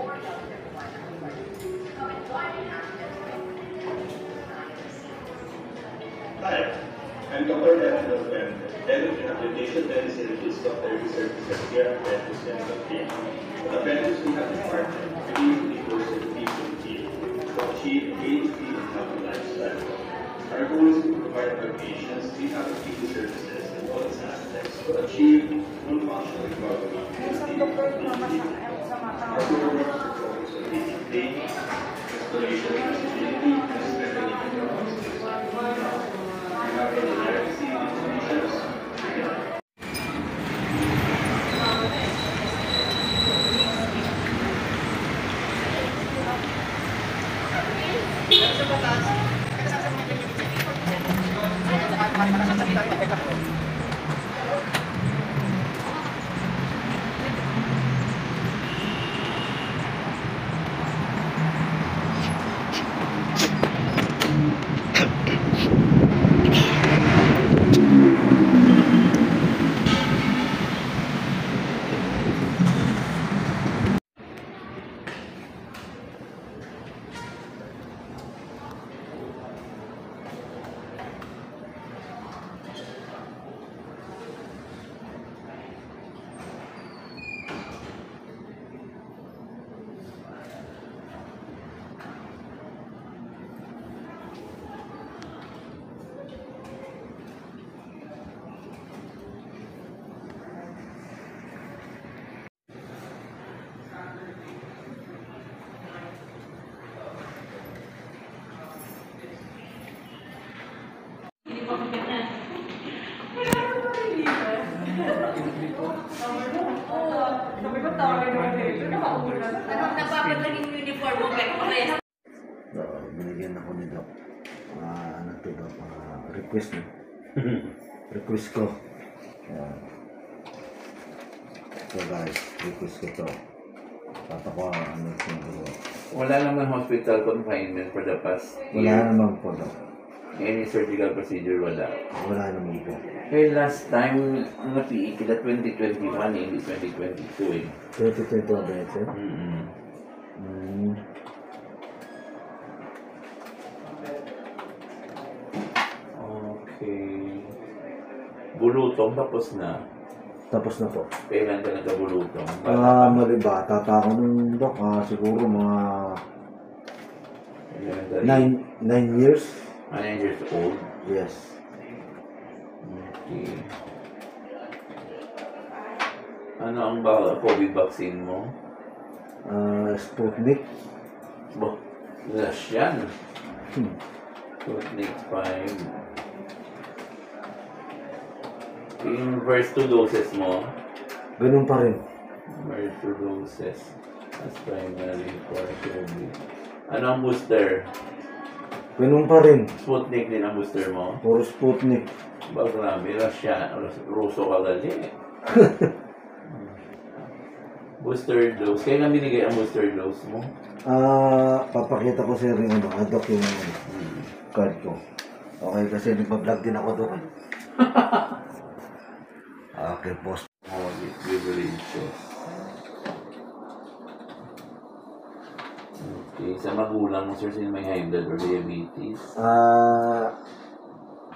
Hi, I'm Dr. Evan Delfen, Head of Rehabilitation Medicine and Physical Therapy Services here at Ventus Medical Clinic. At Ventus, we have department immediately closer to people in need to achieve age-free and healthy lifestyle. Our goal is to provide our patients rehabilitation services in all its aspects to achieve full functional recovery. Our programs are focused on basic pain, restoration of disability, and strengthening the nervous system. We have epilepsy conditions. Napapatagin yung uniform mo, pero parehas. Binigyan ako ni Doc. Ano to Doc? Request na. Request ko. So guys, request ko to. Papako ano siguro. Wala naman hospital confinement for the past year. Wala naman po Doc. Any surgical procedure, wala. Wala naman po. Eh, last time, na-PE kita 2021, hindi 2022 eh. 2021 ba ito? Okay. Bulutong, tapos na. Tapos na po. Kailan ka nagkabulutong? Mali bata pa ako nung Doc. Siguro mga 9 years. 9 years old? Yes. Okay. Ano ang COVID vaccine mo? Sputnik. Russian. Sputnik 5. Yung first 2 doses mo? Ganun pa rin. First 2 doses. As primary for COVID. Ano ang booster? Ganun pa rin. Sputnik din ang booster mo? Puro Sputnik. Ba, grabe. Ruso ka gali. Booster dose. Kailan binigay ang booster dose mo? Papakita ko sa rin Doc yung card ko. Okay, kasi nagpa-vlog din ako doon. Okay, post. Oh, beverages. Okay, sa magulang mo, sir, sino may high blood or diabetes?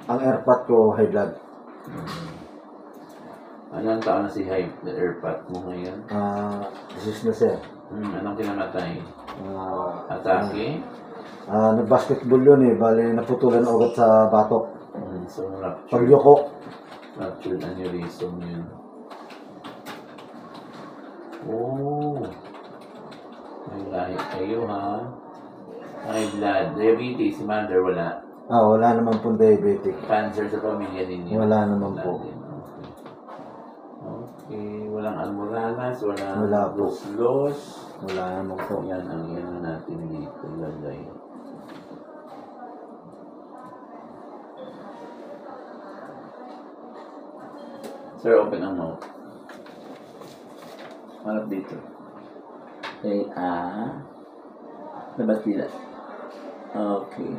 Ang airpot ko, high blood. Anong taon na si airpot mo ngayon? Disease na sir. Anong kinamatay? Atake? Nag-basketball yun eh. Bali, naputulan ugat sa batok. So, ruptured. Pagyoko. Ruptured aneurysm yun. Oh. May lahi kayo ha. High blood. Diabetes, si mother, wala. Wala naman po diabetic. Cancer sa pamilya ninyo? Wala naman po. Din. Okay. Walang almoranas, Wala po. los. Wala naman po. Yan ang yan natin dito. Lagay. Sir, open ang mouth. Harap dito. Okay, labas dila. Okay.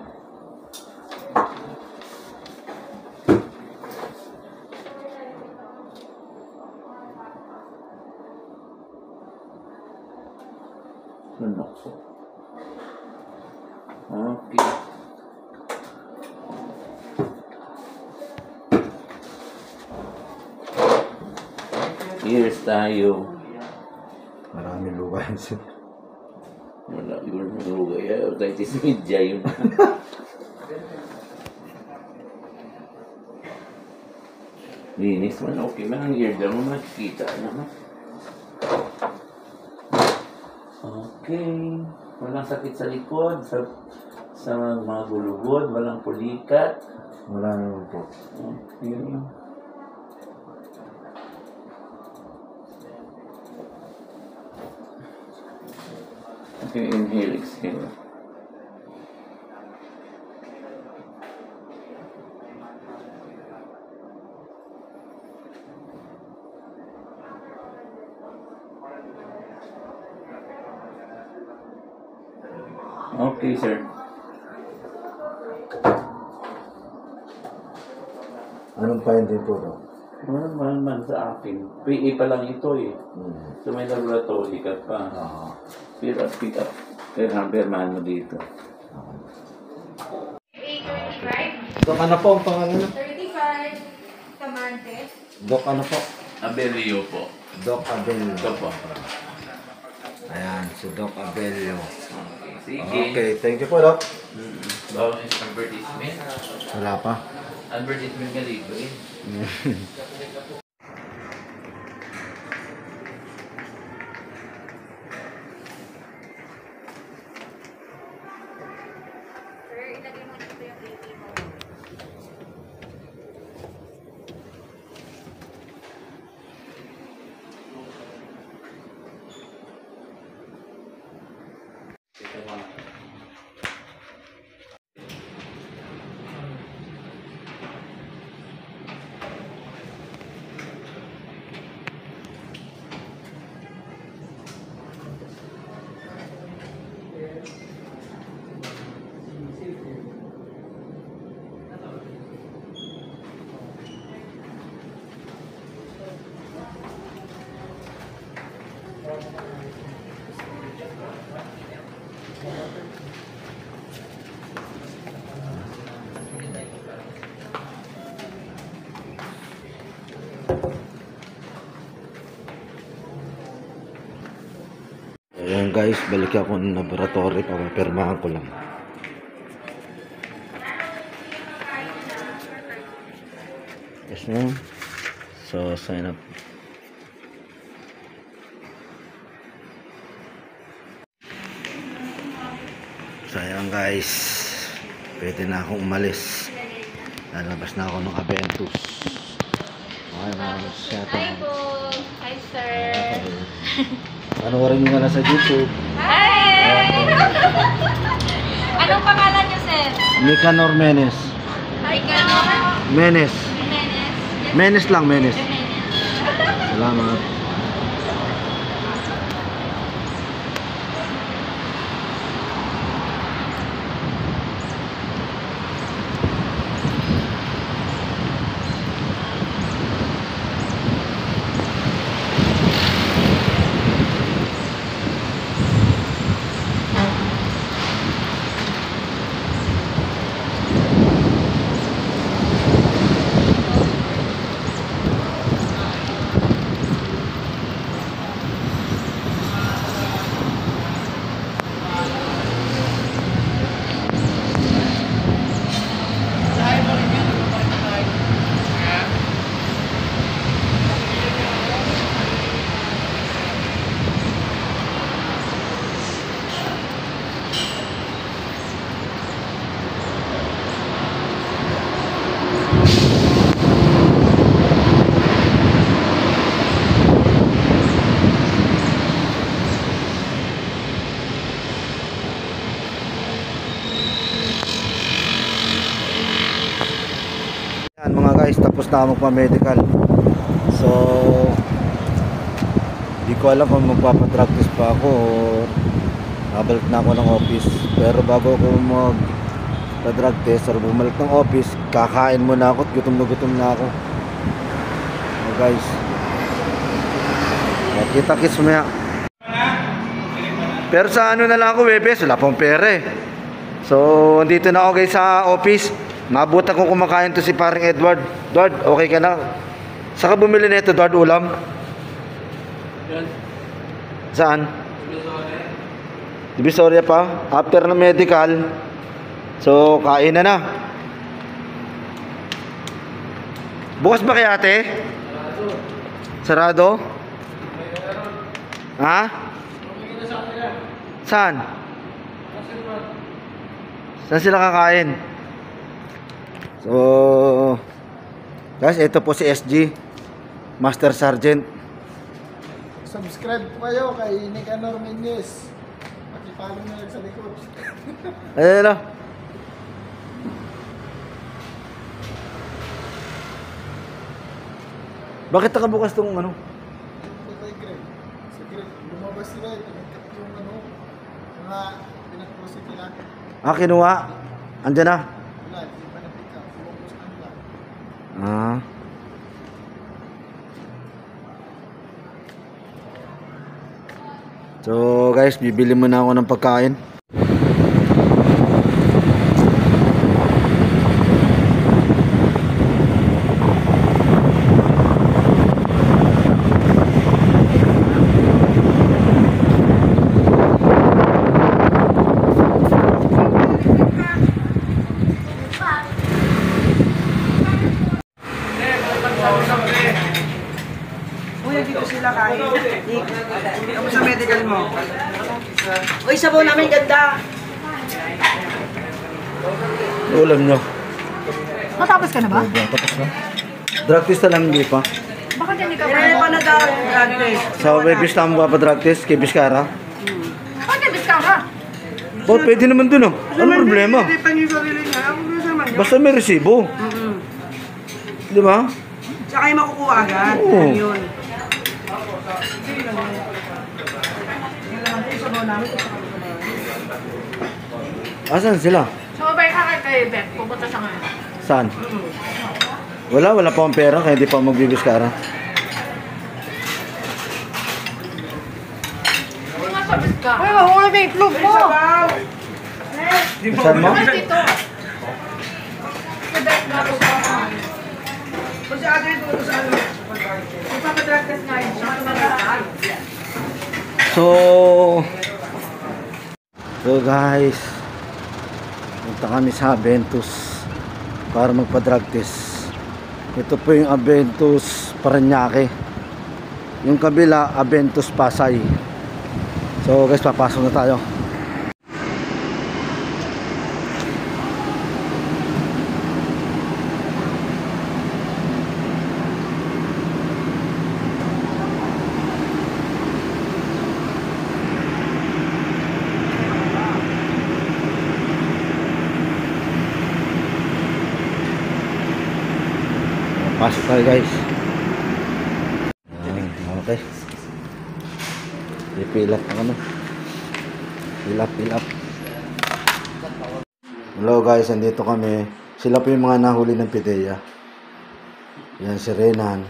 Ano po? Okay. Ears tayo. Marami lupa yan sir. Wala yun ang lugay. Otitis media yun. Linis man. Okay man ang eardrum mo. Makikita naman. Okay. Walang sakit sa likod. Sa mga gulugod. Walang pulikat. Wala naman po. Okay. Okay, inhale, exhale. Okay, sir. Anong finding po daw? Normal man sa akin. PA pa lang ito eh. Hmm. So may laboratory ka pa. Ah. Pick up. Permahan mo dito. 835, Dok, ano po ang pangalan? 35, Tamantes. Dok, ano po? Abelio po. Doc Abelio. Ito po. Ayan, si Doc Abelio. Okay, sige. Okay, thank you po, Doc. Bawang advertisement. Wala pa. Advertisement ka libre. Sir, ilagay mo dito yung AP mo. Ayan guys, balik ako ng laboratory para pirmahan ko lang. Yes ma'am. So, sign up. So, ayan guys. Pwede na akong umalis. Lalabas na ako ng Aventus. Okay, ma'am. Hi po. Hi, sir. Ano rin nga na sa YouTube? Hi! Anong pangalan niyo, sir? Nicanor Menes. Hi, Ganon. Menes. Jimenez. Yes, Menes lang, Menes. Jimenez. Salamat. Yan mga guys, tapos na ako magpa-medical. So, di ko alam kung magpapadrag test pa ako o nabalik na ako ng office. Pero bago ako magpa-drug test or bumalik ng office, kakain muna ako at gutom na ako. So guys, kita-kits maya. Pero sa ano na lang ako, Webes, wala pang pera eh. So, andito na ako guys sa office. Mabutan kong kumakain to si paring Edward. Edward, okay ka na? Saka bumili na ito, Edward, ulam? Saan? Divisoria pa? After ng medical. So, kain na na. Bukas ba kaya ate? Sarado? Ha? Saan? Saan sila kakain? So, guys, ito po si SG, Master Sergeant. Subscribe po kayo kay Nicanor Menyes. Pakipalo na lang sa likod. Ayun na. Bakit nakabukas tong ano? Kay Greg. Si Greg, lumabas sila. Tinagkat yung mga pinag-prosit nila. Kinuha. Andyan na. Wala, hindi pa na-pick up. Lumabas na nila. Ah. So guys, bibili muna ako ng pagkain. Kuya, dito sila kain. Ako sa medical mo. Uy, sabaw namin ganda. Ulam nyo. Matapos ka na ba? Tapos na. Drug test na lang hindi pa. Bakit hindi ka Kailan pa na daw drug test? Sa Webis na mo pa drug test kay Biskara. Bakit nabis ka ka? Oh, pwede naman dun oh. Ano problema? Hindi pa yung sarili niya. Ako gusto naman yun. Basta may resibo. Di ba? Tsaka yung makukuha agad. Oo. Yan yun. Asan sila? Sumabay ka kay Beth. Pupunta siya ngayon. Saan? Wala pa akong pera kaya hindi pa magbibiskara. Kung nasabis ka. Uy, mahuli na yung itlog mo. Sabaw! Saan mo? Bakit dito? Si Beth nga po ka. Kung si ate ito, sa ano? Ipapadrug test nga yun. Siya mag-drug. So guys, punta kami sa Aventus para magpa-drug test. Ito po yung Aventus Parañaque. Yung kabila, Aventus Pasay. So guys, papasok na tayo. Pasok tayo guys. Ayan, okay. I-fill up ang ano. Fill up. Hello guys, andito kami. Sila po yung mga nahuli ng PIDEA. Yan si Renan.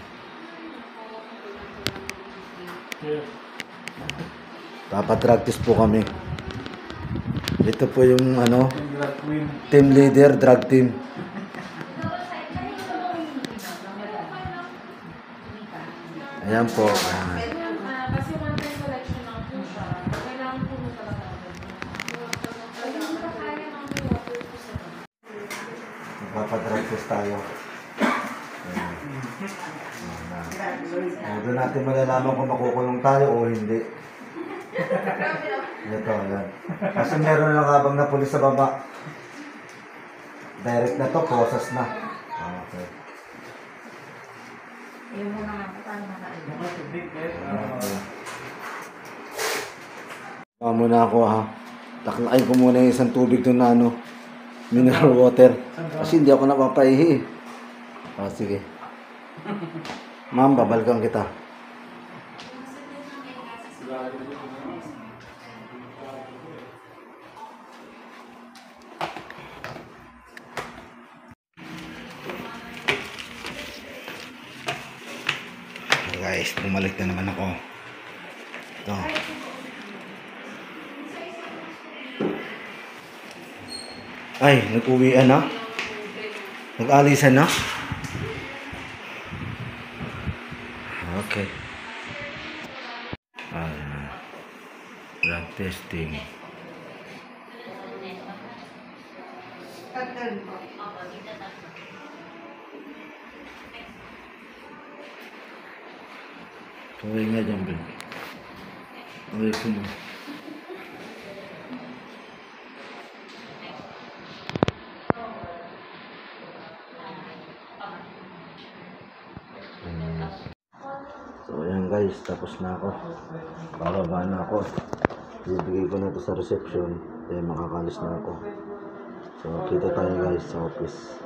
Papadrug test po kami. Ito po yung ano, team leader, drug team. Ayan po. Kasi one time collection lang po siya. Kailangan po mo talaga. Hindi pa kaya ng water po sa Magpapadrug test tayo. Doon natin malalaman kung makukulong tayo o hindi. Ito, ayan. Kasi meron lang habang na pulis sa baba. Direct na to, process na. Okay. Yung muna nga po tayo nakain. Muna ako ha. Taklain ko muna yung isang tubig doon na ano, mineral water. Kasi hindi ako napapaihi. Sige. Ma'am, babalikan kita. Guys, bumalik na naman ako. Ito. Ay, nag-uwian na? Nag-alisan na? Okay. Drug testing. Kaway nga dyan, Ben. Okay po mo. So ayan guys, tapos na ako. Bababa na ako. Bibigay ko na ito sa reception. Eh makakalis na ako. So kita tayo guys sa office.